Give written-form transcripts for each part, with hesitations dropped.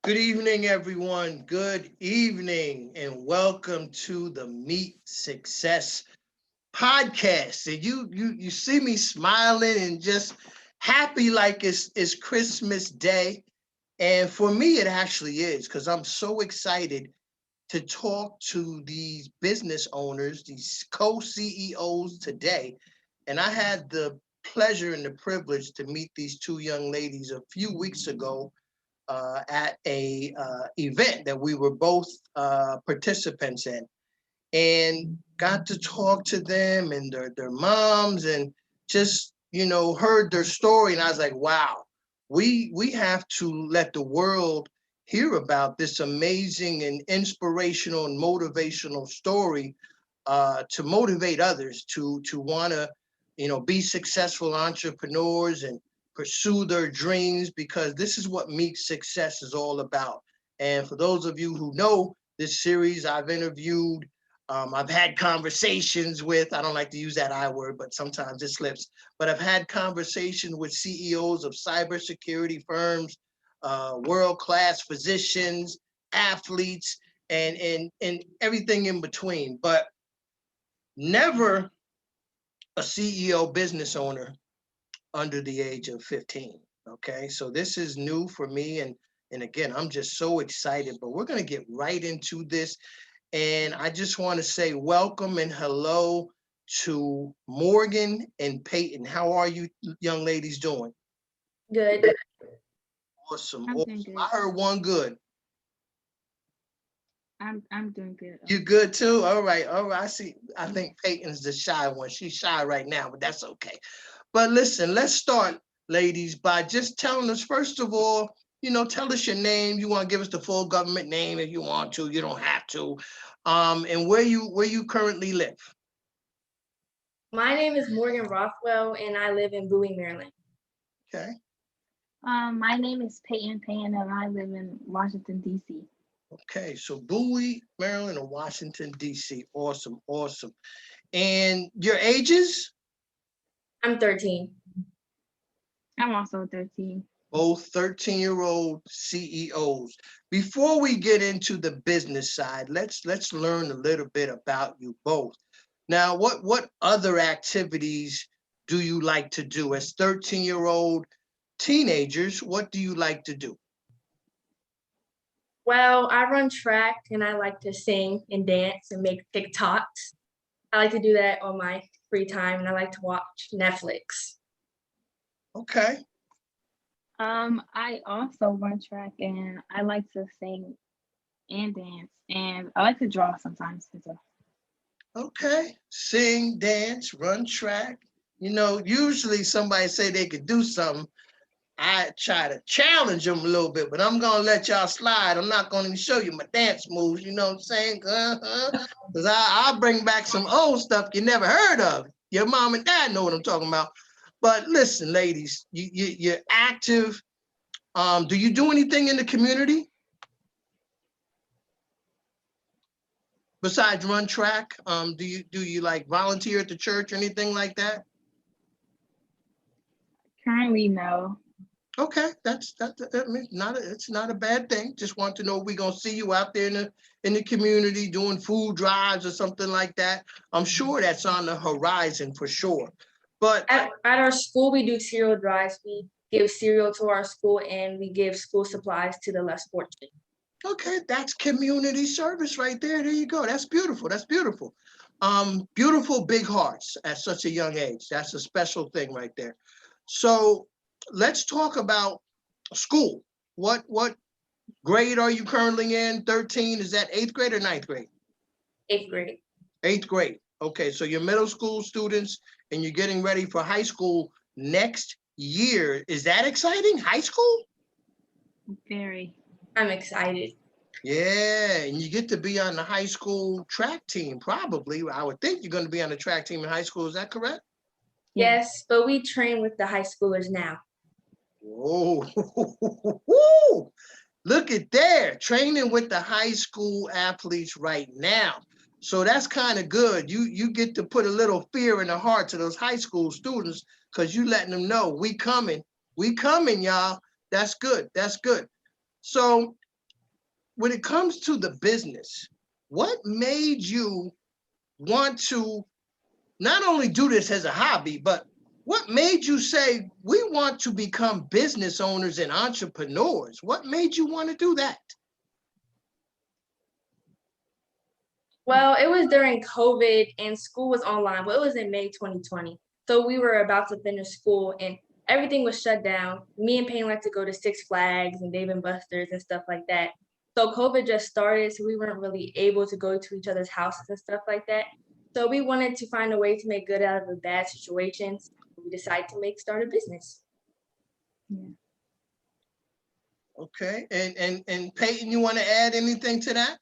Good evening, everyone. Good evening, and welcome to the Meet Success podcast. And you see me smiling and just happy like it's Christmas Day. And for me, it actually is because I'm so excited to talk to these business owners, these co-CEOs today. And I had the pleasure and the privilege to meet these two young ladies a few weeks ago at a event that we were both participants in, and got to talk to them and their moms, and just heard their story. And I was like, wow, we have to let the world hear about this amazing and inspirational and motivational story, to motivate others to want to be successful entrepreneurs and pursue their dreams, because this is what Meek Success is all about. And for those of you who know this series, I've interviewed, I've had conversations with, I don't like to use that I word, but sometimes it slips, but I've had conversations with CEOs of cybersecurity firms, world-class physicians, athletes, and everything in between, but never a CEO business owner under the age of 15. Okay, so this is new for me, and again, I'm just so excited. But we're going to get right into this, and I just want to say welcome and hello to Morgan and Payton. How are you young ladies doing? Good. Awesome, I'm doing awesome. good. I heard one good. I'm doing good. You good too? All right, all right. I see. I think Peyton's the shy one. She's shy right now, but that's okay. But listen, let's start, ladies, by just telling us, first of all, tell us your name. You want to give us the full government name if you want to. You don't have to. And where you currently live. My name is Morgan Rothwell, and I live in Bowie, Maryland. Okay. My name is Payton Payton, and I live in Washington, D.C. Okay. So Bowie, Maryland, and Washington, D.C. Awesome, awesome. And your ages? I'm 13. I'm also 13. Both 13-year-old CEOs. Before we get into the business side, let's learn a little bit about you both. Now, what other activities do you like to do as 13-year-old teenagers? What do you like to do? Well, I run track, and I like to sing and dance and make TikToks. I like to do that on my free time, and I like to watch Netflix. Okay. I also run track, and I like to sing and dance, and I like to draw sometimes as well. Okay. Sing, dance, run track. Usually somebody say they could do something, I try to challenge them a little bit, but I'm gonna let y'all slide. I'm not gonna show you my dance moves, you know what I'm saying? Because I'll bring back some old stuff you never heard of. Your mom and dad know what I'm talking about. But listen, ladies, you're active. Do you do anything in the community besides run track? Do you like volunteer at the church or anything like that? Currently, no. Okay, I mean, it's not a bad thing. Just want to know if we're gonna see you out there in the community doing food drives or something like that. I'm sure that's on the horizon for sure. But At our school, we do cereal drives. We give cereal to our school, and we give school supplies to the less fortunate. okay, that's community service right there. There you go. That's beautiful. That's beautiful. Beautiful big hearts at such a young age. That's a special thing right there. So let's talk about school. What grade are you currently in? 13? Is that eighth grade or ninth grade? 8th grade. Eighth grade. Okay, so you're middle school students and you're getting ready for high school next year. Is that exciting? High school? Very. I'm excited. Yeah, and you get to be on the high school track team, probably. I would think you're going to be on the track team in high school. Is that correct? Yes, but we train with the high schoolers now. Whoa, look at there, training with the high school athletes right now. So that's kind of good. You get to put a little fear in the hearts of those high school students because you letting them know we coming, y'all. That's good. That's good. So when it comes to the business, what made you want to not only do this as a hobby, but what made you say, we want to become business owners and entrepreneurs? What made you want to do that? Well, it was during COVID and school was online. Well, it was in May 2020. So we were about to finish school and everything was shut down. Me and Payne like to go to Six Flags and Dave and Buster's and stuff like that. So COVID just started, so we weren't really able to go to each other's houses and stuff like that. So we wanted to find a way to make good out of the bad situations. We decided to start a business. Yeah. Okay, and Peyton, you want to add anything to that?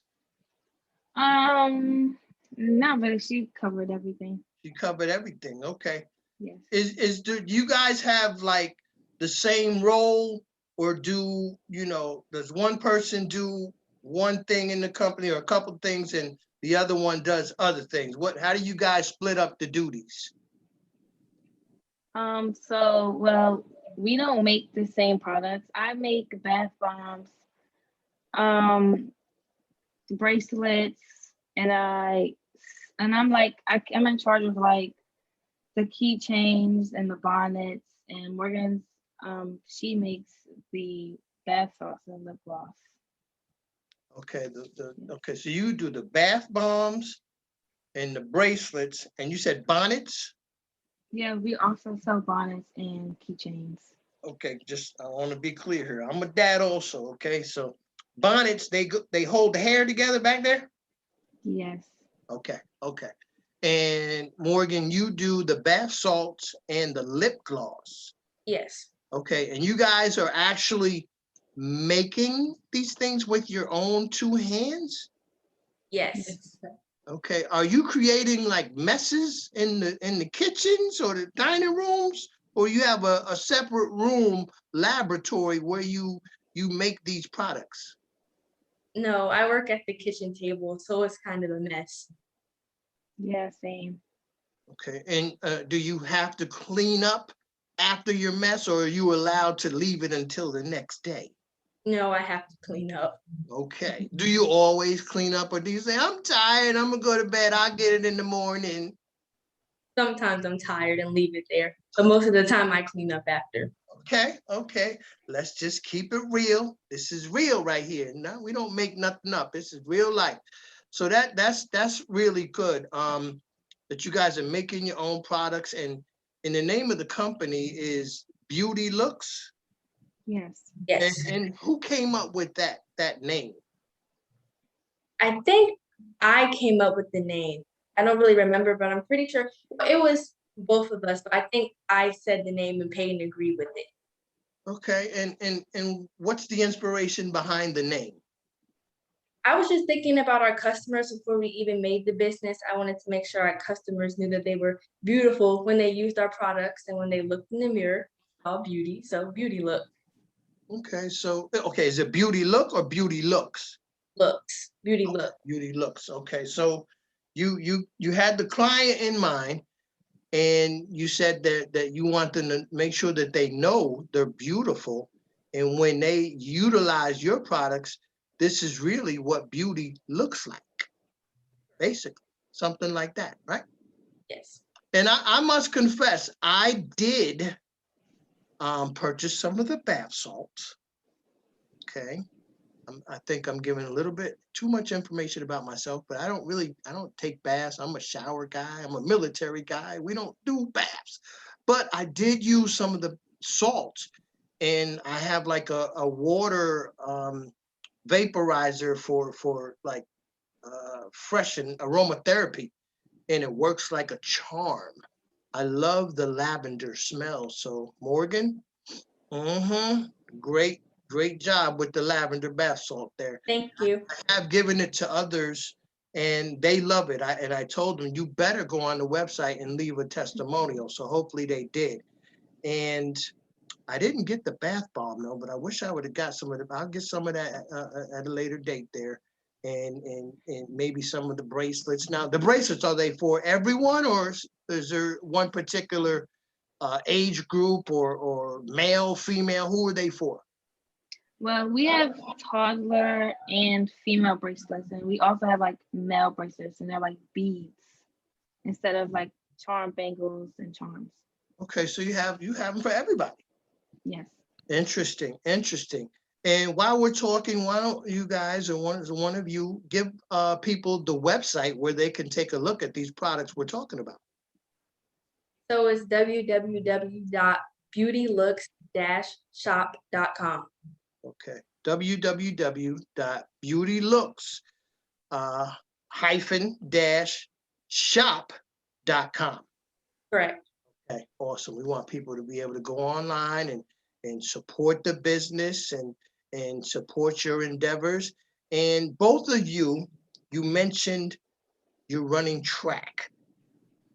No, but she covered everything. You covered everything. Okay. Yes. Do you guys have like the same role, or does one person do one thing in the company or a couple things and the other one does other things? How do you guys split up the duties? So, well, we don't make the same products. I make bath bombs, bracelets, and I'm like, I'm in charge of like the keychains and the bonnets, and Morgan's, she makes the bath salts and lip gloss. Okay, okay, so you do the bath bombs and the bracelets, and you said bonnets? Yeah, we also sell bonnets and keychains. Okay, I want to be clear here. I'm a dad also, okay? So bonnets, they hold the hair together back there? Yes. Okay. And Morgan, you do the bath salts and the lip gloss. Yes. Okay, and you guys are actually making these things with your own two hands? Yes. Okay, are you creating like messes in the kitchens or the dining rooms, or you have a separate room laboratory where you make these products? No, I work at the kitchen table, so it's kind of a mess. Yeah, same. Okay, and do you have to clean up after your mess, or are you allowed to leave it until the next day? No, I have to clean up. Okay, do you always clean up, or do you say, I'm tired, I'm gonna go to bed, I'll get it in the morning? Sometimes I'm tired and leave it there, but most of the time I clean up after. Okay, let's just keep it real. This is real right here. No, we don't make nothing up. This is real life. So that's really good. That you guys are making your own products, and the name of the company is Beauty Looks. Yes. Yes. And who came up with that name? I think I came up with the name. I don't really remember, but I'm pretty sure it was both of us. But I think I said the name and Peyton agreed with it. Okay, and what's the inspiration behind the name? I was just thinking about our customers before we even made the business. I wanted to make sure our customers knew that they were beautiful when they used our products and when they looked in the mirror, all beauty. So Beauty Look. Okay, so is it Beauty Look or Beauty Looks? Looks. Beauty Look. Beauty Looks. Okay, so you had the client in mind, and you said that you want them to make sure that they know they're beautiful, and when they utilize your products, this is really what beauty looks like, basically, something like that, right? Yes. And I must confess, I did purchase some of the bath salts. Okay, I think I'm giving a little bit too much information about myself, but I don't take baths. I'm a shower guy. I'm a military guy. We don't do baths, but I did use some of the salts, and I have like a water vaporizer for like freshen aromatherapy, and it works like a charm. I love the lavender smell. So Morgan, great job with the lavender bath salt there. Thank you. I have given it to others and they love it. I told them, you better go on the website and leave a testimonial. So hopefully they did. And I didn't get the bath bomb though, but I wish I would have got some of it. I'll get some of that at a later date there. And maybe some of the bracelets. Now the bracelets, are they for everyone, or is there one particular age group, or male, female? Who are they for? Well, we have toddler and female bracelets, and we also have like male bracelets, and they're like beads instead of like charm bangles and charms. Okay, so you have them for everybody. Yes. Interesting, interesting. And while we're talking, why don't you guys or one of you give people the website where they can take a look at these products we're talking about? So it's www.beautylooks-shop.com. Okay, www.beautylooks hyphen dash shop.com. Correct. Okay, awesome. We want people to be able to go online and support the business and support your endeavors. And both of you mentioned you're running track.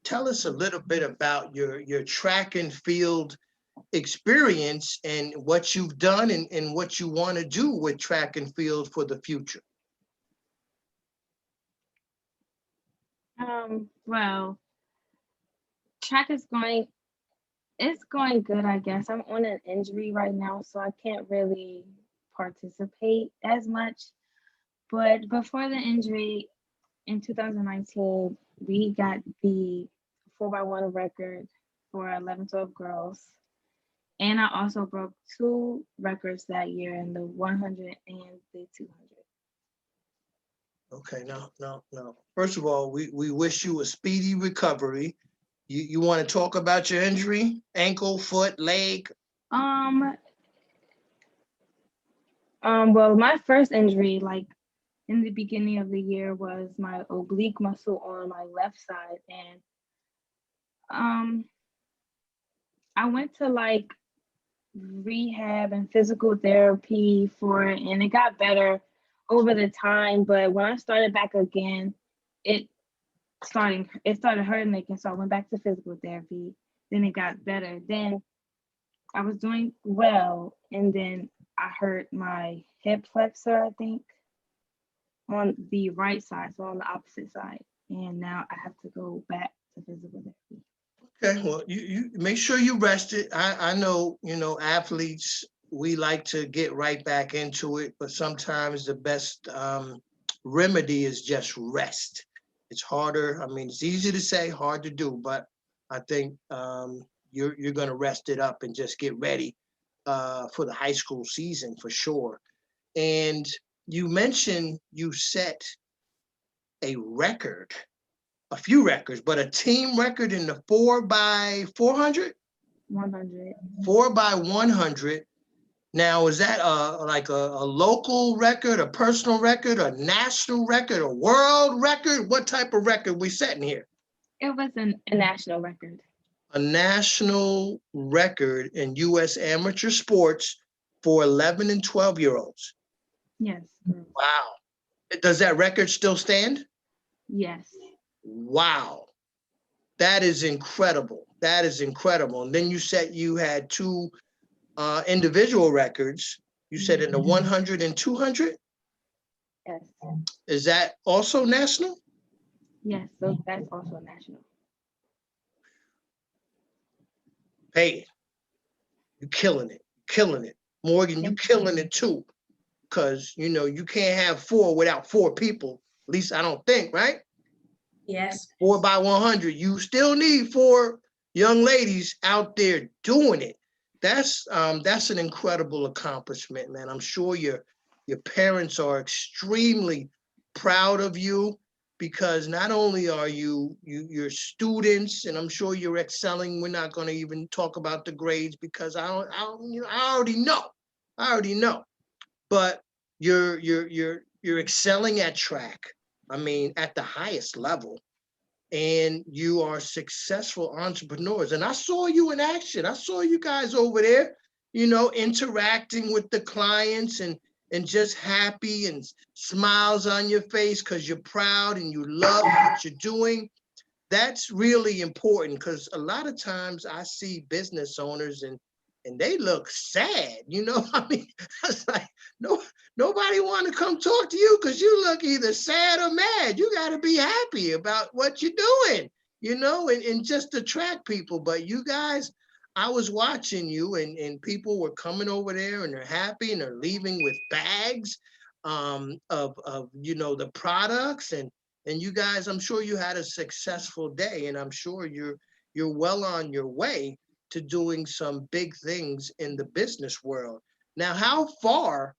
Tell us a little bit about your track and field experience and what you've done and what you want to do with track and field for the future. Well, track is going, it's going good, I guess. I'm on an injury right now, so I can't really participate as much. But before the injury in 2019, we got the 4x1 record for 11-12 girls. And I also broke two records that year in the 100 and the 200. Okay, no. First of all, we wish you a speedy recovery. You want to talk about your injury? Ankle, foot, leg? Um, well, my first injury, like in the beginning of the year, was my oblique muscle on my left side, and I went to like rehab and physical therapy for it, and it got better over the time. But when I started back again, it it started hurting again. So I went back to physical therapy. Then it got better. Then I was doing well, and then I hurt my hip flexor, I think, on the right side, so on the opposite side. And now I have to go back to physical therapy. Okay, well, you make sure you rest it. I know, athletes, we like to get right back into it, but sometimes the best remedy is just rest. It's harder. I mean, it's easy to say, hard to do, but I think you're going to rest it up and just get ready for the high school season for sure. And you mentioned you set a record, a few records, but a team record in the 4x400, 100. 4x100. Now, is that like a local record, a personal record, a national record, a world record? What type of record we setting here? It was a national record. A national record in U.S. amateur sports for 11 and 12-year-olds. Yes. Wow. Does that record still stand? Yes. Wow. That is incredible. That is incredible. And then you said you had two individual records. You said in the 100 and 200? Yes. Is that also national? Yes. So that's also national. Hey, you killing it. Killing it. Morgan, you killing it too. Because, you can't have four without four people. At least I don't think, right? Yes. 4x100. You still need four young ladies out there doing it. That's an incredible accomplishment, man. I'm sure your parents are extremely proud of you because not only are your students, and I'm sure you're excelling. We're not going to even talk about the grades because I already know. But you're excelling at track. I mean, at the highest level. And you are successful entrepreneurs. And I saw you in action. I saw you guys over there, interacting with the clients and just happy and smiles on your face because you're proud and you love what you're doing. That's really important because a lot of times I see business owners and they look sad, I mean, it's like, nobody want to come talk to you because you look either sad or mad. You got to be happy about what you're doing, and just attract people. But you guys, I was watching you, and people were coming over there and they're happy and they're leaving with bags of the products, and you guys, I'm sure you had a successful day, and I'm sure you're well on your way to doing some big things in the business world. Now, how far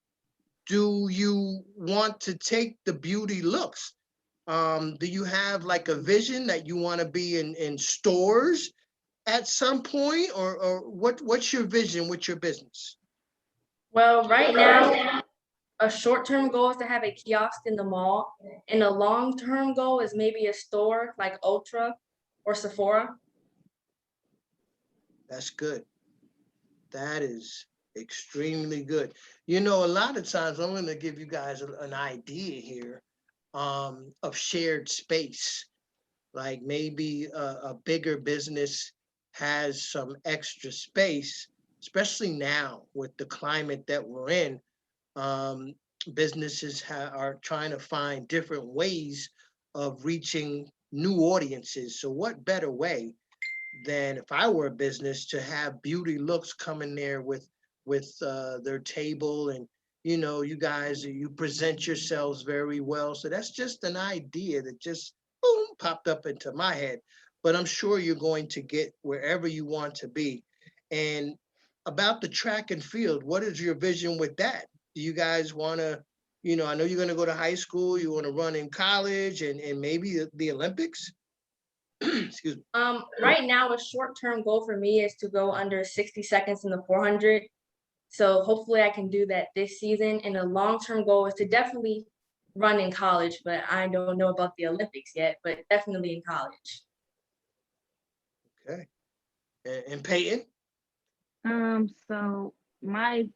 do you want to take the beauty looks? Do you have like a vision that you want to be in stores at some point, or what's your vision with your business? Well, right now, a short-term goal is to have a kiosk in the mall, and a long-term goal is maybe a store like Ultra or Sephora. That's good. That is extremely good. A lot of times I'm going to give you guys an idea here of shared space. Like maybe a bigger business has some extra space, especially now with the climate that we're in. Um, Businesses are trying to find different ways of reaching new audiences. So, what better way than if I were a business to have beauty looks come in there with their table, and you guys, you present yourselves very well. So that's just an idea that just boom popped up into my head. But I'm sure you're going to get wherever you want to be. And about the track and field, what is your vision with that? Do you guys want to, I know you're going to go to high school, you want to run in college, and maybe the Olympics? Excuse me. Right now, a short-term goal for me is to go under 60 seconds in the 400. So hopefully I can do that this season. And a long-term goal is to definitely run in college, but I don't know about the Olympics yet, but definitely in college. Okay. And Peyton? So my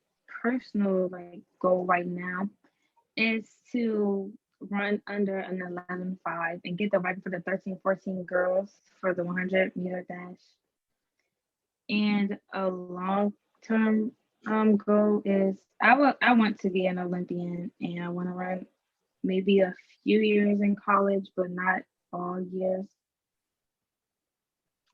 personal like goal right now is to run under an 11.5 and get the record for the 13-14 girls for the 100-meter dash. And a long term goal is I want to be an Olympian, and I want to run maybe a few years in college, but not all years.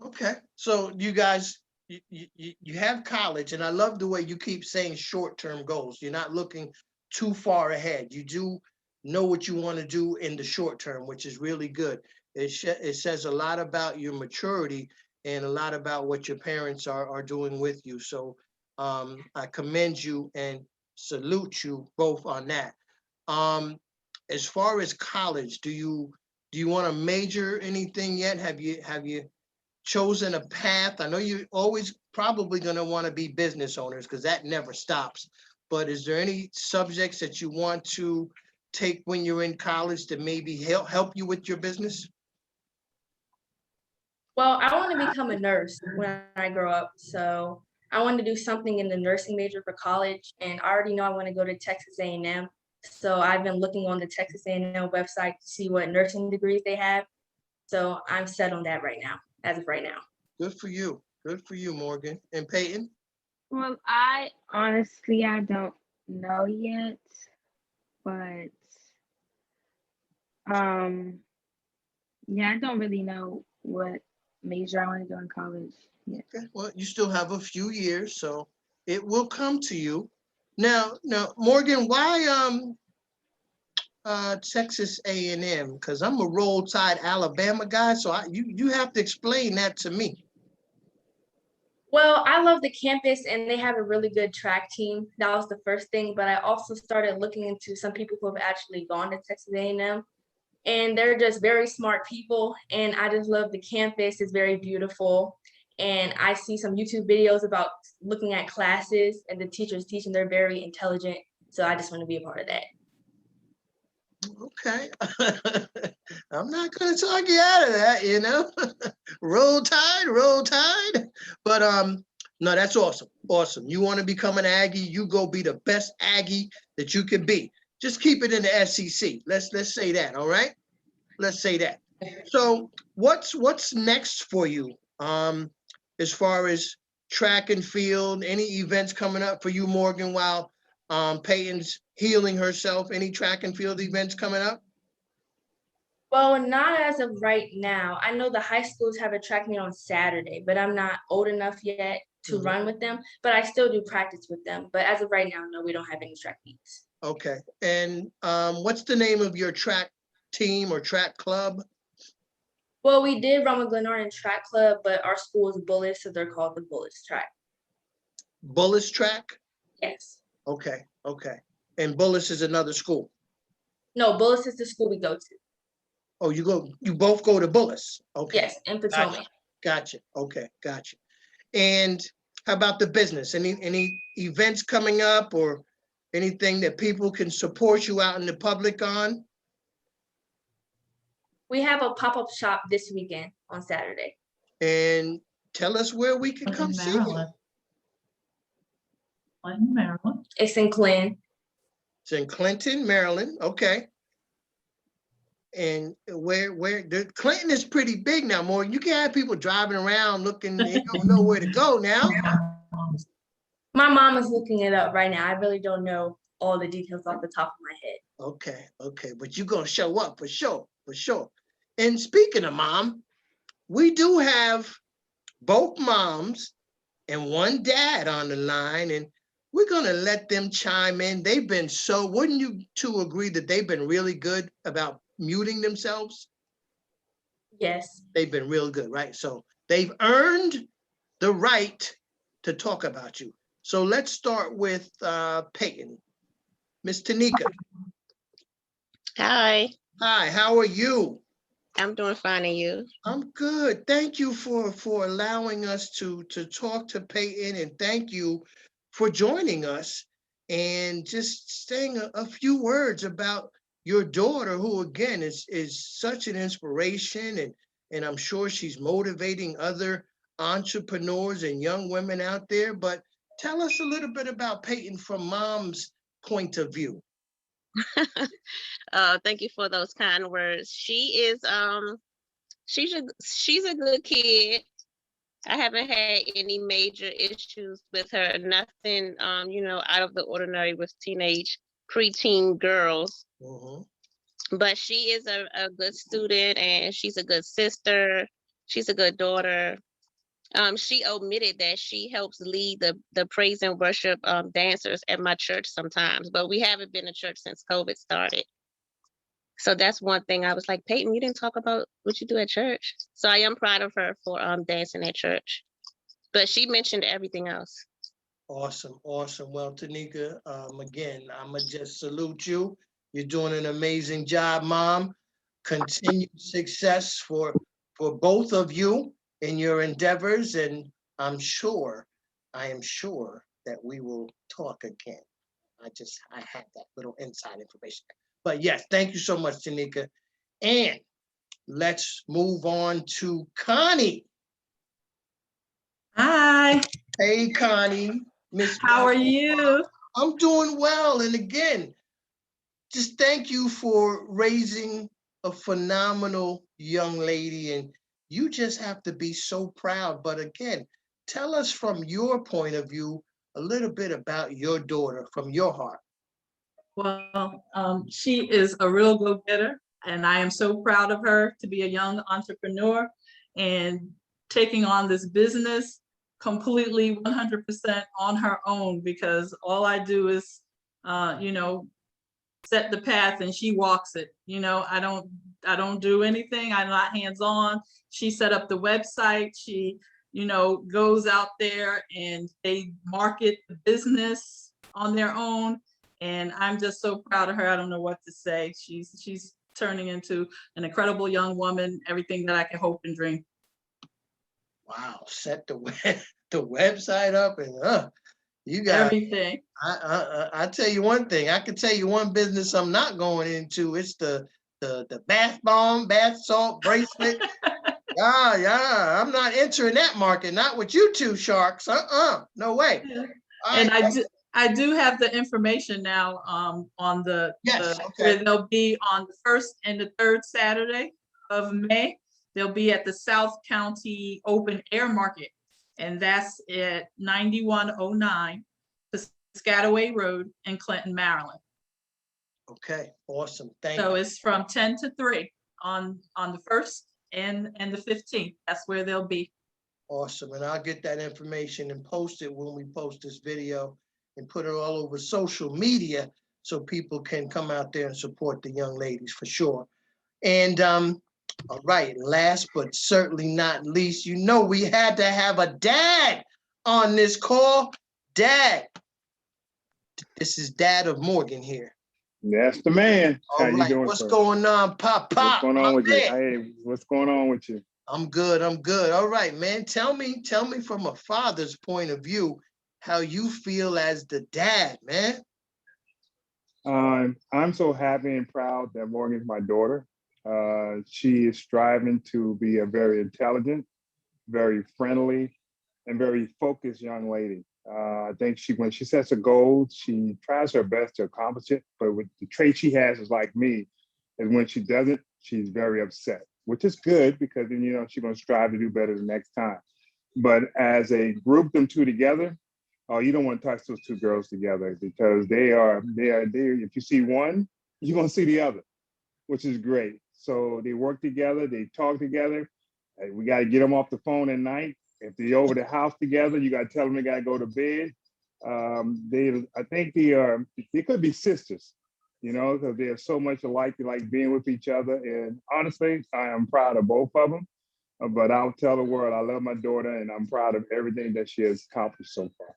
Okay. So you guys, you have college, and I love the way you keep saying short-term goals. You're not looking too far ahead. You do know what you want to do in the short term, which is really good. It says a lot about your maturity and a lot about what your parents are doing with you. So I commend you and salute you both on that. Um, as far as college, do you want to major anything yet? Have you chosen a path? I know you're always probably going to want to be business owners because that never stops. But is there any subjects that you want to take when you're in college to maybe help you with your business? Well, I want to become a nurse when I grow up. So I want to do something in the nursing major for college. And I already know I want to go to Texas A&M. So I've been looking on the Texas A&M website to see what nursing degrees they have. So I'm set on that right now, as of right now. Good for you. Good for you, Morgan. And Peyton? Well, I honestly I don't know yet, but um yeah, I don't really know what major I want to do in college yet. Okay, well, you still have a few years, so it will come to you. Now, Morgan, why Texas A&M? Because I'm a Roll Tide Alabama guy, so you have to explain that to me. Well, I love the campus and they have a really good track team. That was the first thing, but I also started looking into some people who have actually gone to Texas A&M, and they're just very smart people, and I just love the campus. It's very beautiful, and I see some YouTube videos about looking at classes and the teachers teaching. They're very intelligent, so I just want to be a part of that. Okay. I'm not going to talk you out of that. Roll Tide, Roll Tide. But no, that's awesome. Awesome. You want to become an Aggie, you go be the best Aggie that you can be. Just keep it in the SEC. Let's say that, all right? Let's say that. So what's next for you? As far as track and field, any events coming up for you, Morgan, while Peyton's healing herself? Any track and field events coming up? Well, not as of right now. I know the high schools have a track meet on Saturday, but I'm not old enough yet to run with them, but I still do practice with them. But as of right now, no, we don't have any track meets. Okay. And what's the name of your track team or track club? Well, we did run with Glenarden Track Club, but our school is Bullis, so they're called the Bullis Track. Bullis Track? Yes. Okay, okay. And Bullis is another school? No, Bullis is the school we go to. Oh, you both go to Bullis? Okay. Yes, in Potomac. Gotcha. Okay, gotcha. And how about the business? Any events coming up or anything that people can support you out in the public on? We have a pop-up shop this weekend on Saturday. And tell us where we can come see you. In Maryland. It's in Clinton. It's in Clinton, Maryland. Okay. And Clinton is pretty big now, Morgan. You can have people driving around looking, they don't know where to go now. My mom is looking it up right now. I really don't know all the details off the top of my head. Okay, okay, but you're gonna show up for sure, for sure. And speaking of mom, we do have both moms and one dad on the line, and we're gonna let them chime in. They've been wouldn't you two agree that they've been really good about muting themselves? Yes. They've been real good, right? So they've earned the right to talk about you. So let's start with Payton. Miss Tanika. Hi, Hi, how are you? I'm doing fine, and you? I'm good. Thank you for allowing us to talk to Payton, and thank you for joining us and just saying a few words about your daughter, who again is such an inspiration, and I'm sure she's motivating other entrepreneurs and young women out there. But tell us a little bit about Payton from mom's point of view. Thank you for those kind words. She is she's a good kid. I haven't had any major issues with her, nothing out of the ordinary with preteen girls. But she is a good student, and she's a good sister. She's a good daughter. She omitted that she helps lead the praise and worship dancers at my church sometimes, but we haven't been to church since COVID started. So that's one thing I was like, Payton, you didn't talk about what you do at church. So I am proud of her for dancing at church, but she mentioned everything else. Awesome, awesome. Well, Tanika, again, I'ma just salute you. You're doing an amazing job, Mom. Continued success for both of you in your endeavors, and I am sure that we will talk again. I had that little inside information. But yes, thank you so much, Tanika. And let's move on to Connie. Hi, Hey, Connie. Miss. how are you? I'm doing well. And again, just thank you for raising a phenomenal young lady. And you just have to be so proud. But again, tell us from your point of view a little bit about your daughter from your heart. Well, she is a real go-getter, and I am so proud of her to be a young entrepreneur and taking on this business completely 100% on her own, because all I do is, set the path and she walks it. I don't do anything. I'm not hands-on. She set up the website. She, goes out there and they market the business on their own. And I'm just so proud of her. I don't know what to say. She's turning into an incredible young woman, everything that I can hope and dream. Wow, set the website up and you got everything. I tell you one thing. I can tell you one business I'm not going into. It's the bath bomb, bath salt bracelet. Yeah. I'm not entering that market. Not with you two sharks. No way. Yeah. And I do have the information now on the where they'll be on the 1st and the 3rd Saturday of May. They'll be at the South County Open Air Market, and that's at 9109 Piscataway Road in Clinton, Maryland. Okay, awesome. Thank you. So it's from 10 to 3 on the 1st and the 15th. That's where they'll be. Awesome. And I'll get that information and post it when we post this video and put it all over social media so people can come out there and support the young ladies for sure. And all right, last but certainly not least, you know we had to have a dad on this call. Dad, this is Dad of Morgan here. That's the man. All How you right, doing, what's sir? going on, Pop? What's going on with you? Man? Hey, what's going on with you? I'm good. All right, man. Tell me from a father's point of view how you feel as the dad, man. I'm so happy and proud that Morgan's my daughter. She is striving to be a very intelligent, very friendly, and very focused young lady. I think when she sets a goal, she tries her best to accomplish it. But with the trait she has is like me, is when she doesn't, she's very upset, which is good because then she's going to strive to do better the next time. But as a group, them two together, oh, you don't want to touch those two girls together because they are. If you see one, you're going to see the other, which is great. So they work together, they talk together. We got to get them off the phone at night. If they're over the house together, you got to tell them they got to go to bed. I think they could be sisters, because they're so much alike. They like being with each other. And honestly, I am proud of both of them. But I'll tell the world I love my daughter, and I'm proud of everything that she has accomplished so far.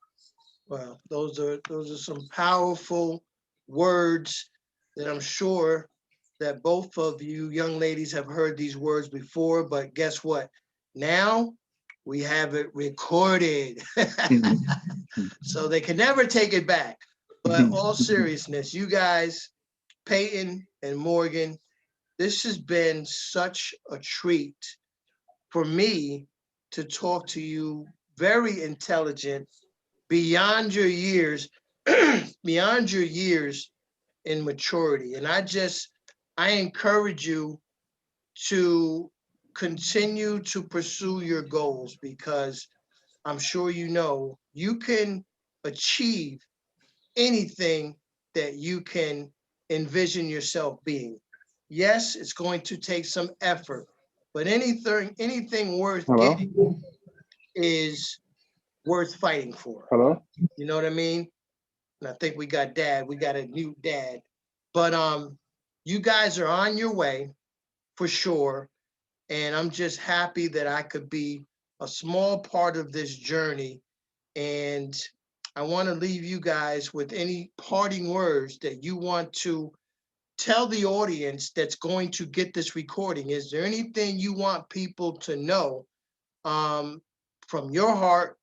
Well, those are some powerful words that I'm sure that both of you young ladies have heard these words before. But guess what? Now we have it recorded, so they can never take it back. But all seriousness, you guys, Payton and Morgan, this has been such a treat for me to talk to you. Very intelligent, beyond your years, beyond your years in maturity. And I encourage you to continue to pursue your goals because I'm sure you can achieve anything that you can envision yourself being. Yes, it's going to take some effort, but anything worth Hello? getting is worth fighting for. Hello? You know what I mean? And I think we got a new dad. But you guys are on your way for sure. And I'm just happy that I could be a small part of this journey. And I want to leave you guys with any parting words that you want to tell the audience that's going to get this recording. Is there anything you want people to know from your heart,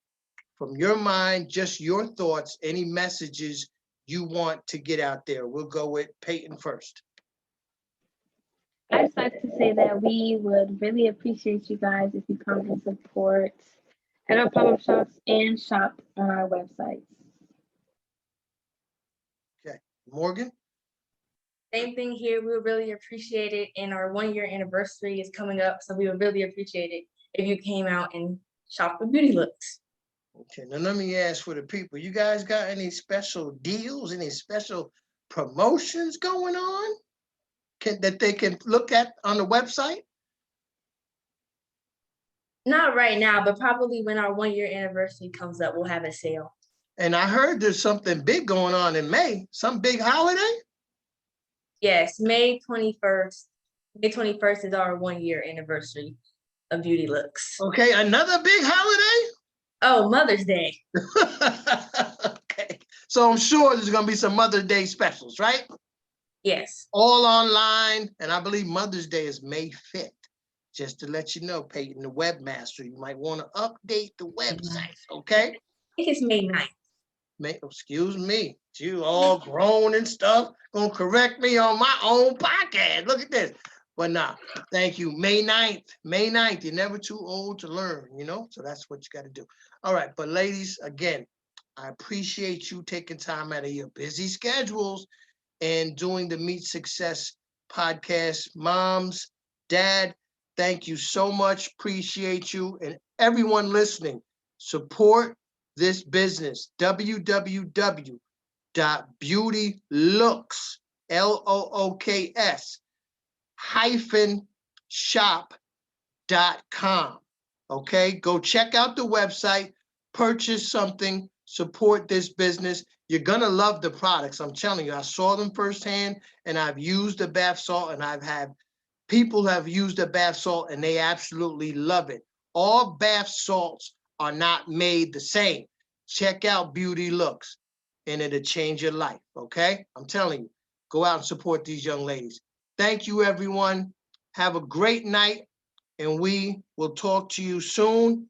from your mind, just your thoughts, any messages you want to get out there? We'll go with Payton first. I'd just like to say that we would really appreciate you guys if you come and support at our pop-up shops and shop on our websites. Okay, Morgan? Same thing here. We would really appreciate it. And our 1-year anniversary is coming up. So we would really appreciate it if you came out and shop for beauty looks. Okay, now let me ask for the people. You guys got any special deals, any special promotions going on that they can look at on the website? Not right now, but probably when our 1-year anniversary comes up, we'll have a sale. And I heard there's something big going on in May, some big holiday? Yes, May 21st. May 21st is our 1-year anniversary of Beauty Looks. Okay, another big holiday? Oh, Mother's Day. Okay, so I'm sure there's gonna be some Mother's Day specials, right? Yes. All online, and I believe Mother's Day is May 5th. Just to let you know, Payton, the webmaster, you might want to update the website, okay? I think it's May 9th. Excuse me, you all grown and stuff, gonna correct me on my own podcast. Look at this. But nah, thank you. May 9th, you're never too old to learn, so that's what you got to do. All right, but ladies, again, I appreciate you taking time out of your busy schedules and doing the Meet Success podcast. Moms, dad, thank you so much. Appreciate you. And everyone listening, support this business. www.beautylooks, LOOKS, -shop.com. Okay, go check out the website, purchase something, support this business. You're gonna love the products. I'm telling you, I saw them firsthand, and I've used the bath salt, and I've had people have used the bath salt and they absolutely love it. All bath salts are not made the same. Check out Beauty Looks and it'll change your life, okay? I'm telling you, go out and support these young ladies. Thank you, everyone. Have a great night, and we will talk to you soon.